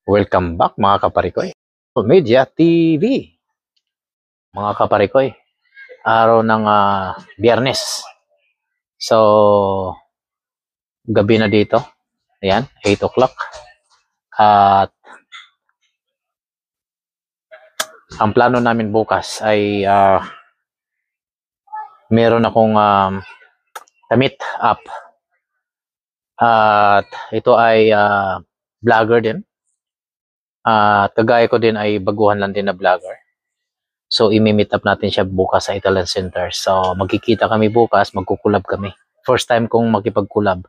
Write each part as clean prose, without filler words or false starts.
Welcome back mga kaparikoy. Media TV. Mga kaparikoy, araw ng Biyernes. So, gabi na dito. Ayan, 8 o'clock. At ang plano namin bukas ay meron akong meet up. At ito ay vlogger din. At kagaya ko din ay baguhan lang din na vlogger. So, imi-meet up natin siya bukas sa Italian Center. So, magkikita kami bukas, magkukulab kami. First time kong makipag-collab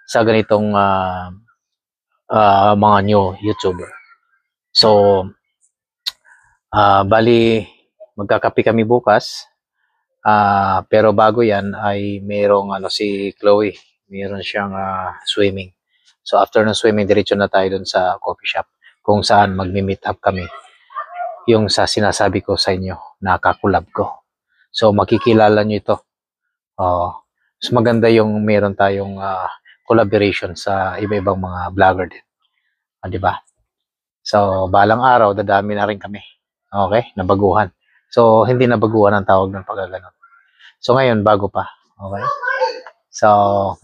sa ganitong mga new YouTuber. So, bali, magkakape kami bukas. Pero bago yan ay mayroong si Chloe. Mayroon siyang swimming. So, after ng swimming, diretso na tayo dun sa coffee shop kung saan magmi-meet up kami. Yung sa sinasabi ko sa inyo, nakakulab ko. So, makikilala nyo ito. Mas maganda yung meron tayong collaboration sa iba-ibang mga vlogger din. Diba? So, balang araw, dadami na rin kami. Okay? Nabaguhan. So, hindi nabaguhan ang tawag ng pagkaganon. So, ngayon, bago pa. Okay? So,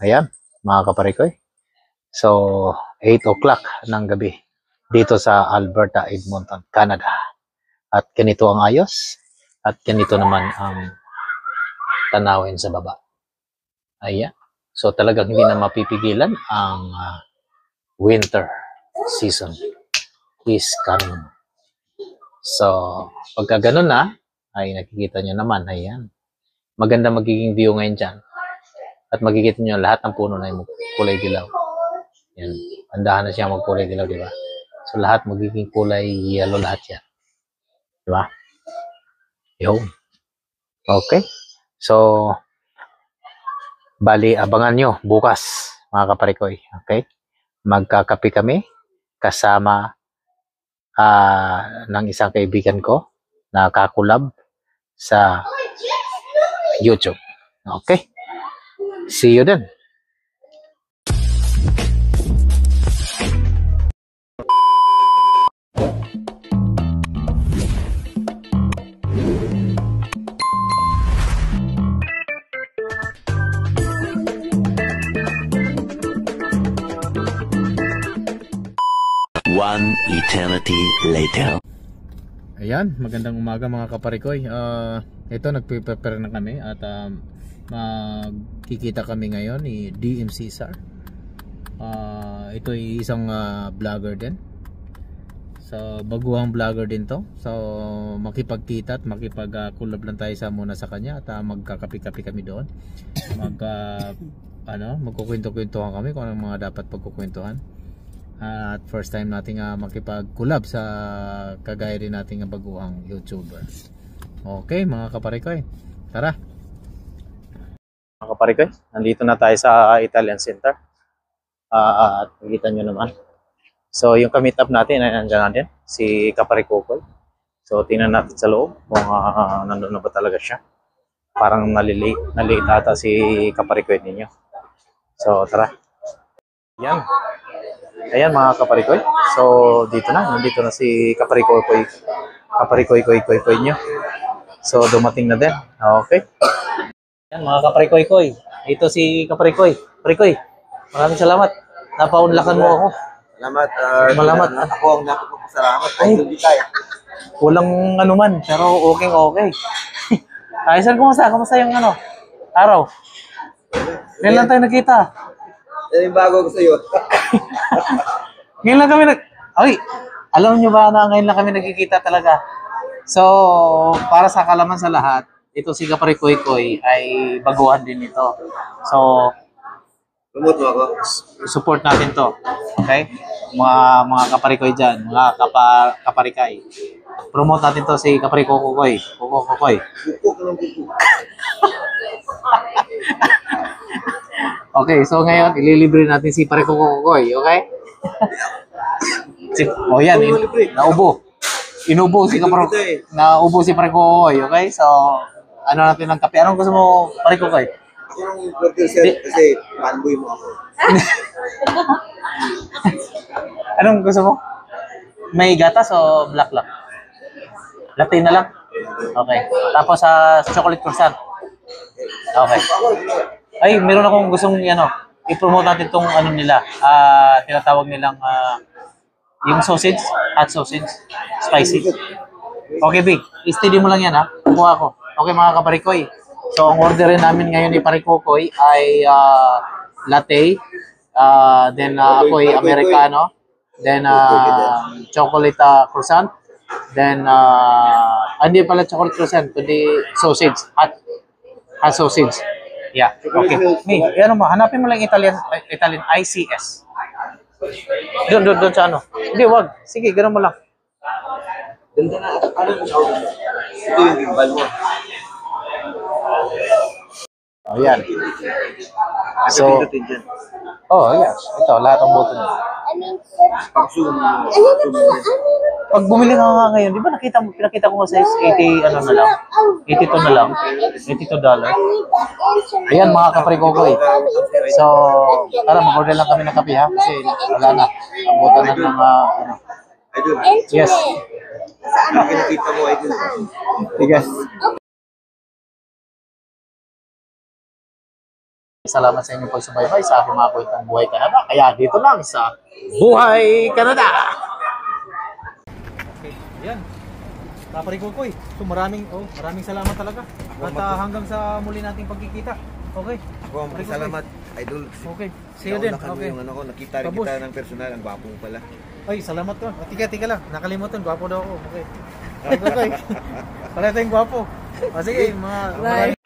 ayan, mga kaparikoy. So, 8 o'clock ng gabi dito sa Alberta, Edmonton, Canada. At ganito ang ayos. At ganito naman ang tanawin sa baba. Ayan. So talagang hindi na mapipigilan ang winter season is coming. So pagka ganun na, ay nakikita nyo naman. Ayan. Maganda magiging view ngayon dyan. At makikita nyo lahat ng puno na yung kulay dilaw. Yan. Andahan na siya magkulay dilaw, di ba? So lahat magiging kulay yellow lahat yan. Diba? Yo. Okay. So, bali, abangan nyo bukas, mga kaparikoy. Okay? Magkakape kami kasama ng isang kaibigan ko na kakulab sa YouTube. Okay? See you then. One eternity later. Ayan, magandang umaga mga kaparikoy. Ito, nagpe-prepare na kami at magkikita kami ngayon ni DM Cesar. Ito ay isang vlogger din. So, baguhang vlogger din to. So, makipagkita at makipag-collab lang tayo muna sa kanya at magkakape-kape kami doon. Magkukwento-kwentuhan kami kung anong mga dapat pagkukwentuhan. At first time nating makipag-collab sa kagaya din nating baguhang YouTuber. Okay mga kaparikoy, tara. Mga kaparikoy, nandito na tayo sa Italian Center. At makikita nyo naman. So yung ka-meet up natin ay nandiyan natin, si Kaparikokoy. So tingnan natin sa loob kung nandun na ba talaga siya. Parang nalilate ata si Kaparikoy ninyo. So tara. Yan. Ayan mga kaparikoy. So nandito na si Kaparikoy nyo. So dumating na din. Okay. Ayan mga kaparikoy. Ito si Kaparikoy. Parikoy, maraming salamat. Napaunlakan mo ako. Salamat. Malamat. Ako ang napapasalamat. Ay, walang anuman, pero okay. Ay, sir, kumusta yung araw? Ngayon lang tayo nakita. Yan yung bago ko sa'yo. Ngayon lang kami alam nyo ba na ngayon lang kami nagkikita talaga? So, para sa kalaman sa lahat, ito si Kaparikoy ay baguhan din ito. So, Promote mo ako. support natin to. Okay? Mga kaparikoy dyan, mga kaparikay. Promote natin to si Kaparikokoy. Kukokoy. Buko ka ng buko. Okay, so ngayon, ililibre natin si Parikokoy. Okay? Yan, naubo. Inubo si Kaparikoy. Naubo si Parikokoy. Okay? So, ano natin ng kape? Anong gusto mo, Parikokoy? Yung producer kasi fanboy mo ako. Anong gusto mo? May gatas o black lang? Latte na lang? Okay. Tapos sa chocolate croissant. Okay. Ay, meron akong gustong i-promote natin tong nila. Tinatawag nilang yung sausage, hot sausage, spicy. Okay, Big. I-steady mo lang yan, ha? Kukuha ko. Okay, mga kaparikoy. So, ang orderin namin ngayon ni Parikokoy ay latte, then ako ay Americano, then chocolate croissant, then hindi pala chocolate croissant, kundi sausage, hot sausage. Yeah, okay. Hanapin mo lang Italian ICS. Doon sa ano. Hindi, wag. Sige, gano'n mo lang. Ganda na. Ito yung gimbal mo. Oh, yan. So, yes. Ito, lahat ng button. Pag-zoom. Pag bumili ka nga ngayon, di ba pinakita ko nga sa 80, na lang? 82 na lang. $82. Ayan, mga kaparikokoy. So, tara, mag-order lang kami ng kape, ha? Kasi wala na. Abutan na ng, Idol. Yes. Nakikita mo, Idol. Sige. Salamat sa inyong pagsubaybay sa aking mga kwentong Buhay Canada. Kaya dito lang sa Buhay Canada! Okay, yan. Kaparikokoy. So maraming salamat talaga. At hanggang sa muli nating pagkikita. Okay. Ako, salamat, Idol. Okay. See you din. Okay. Okay. Nakita rin kita ng personal. Ang gwapo mo pala. Ay, salamat ko. Tika lang. Nakalimutan. Gwapo daw ako. Okay. Okay. Pala tayong gwapo. Sige, mga...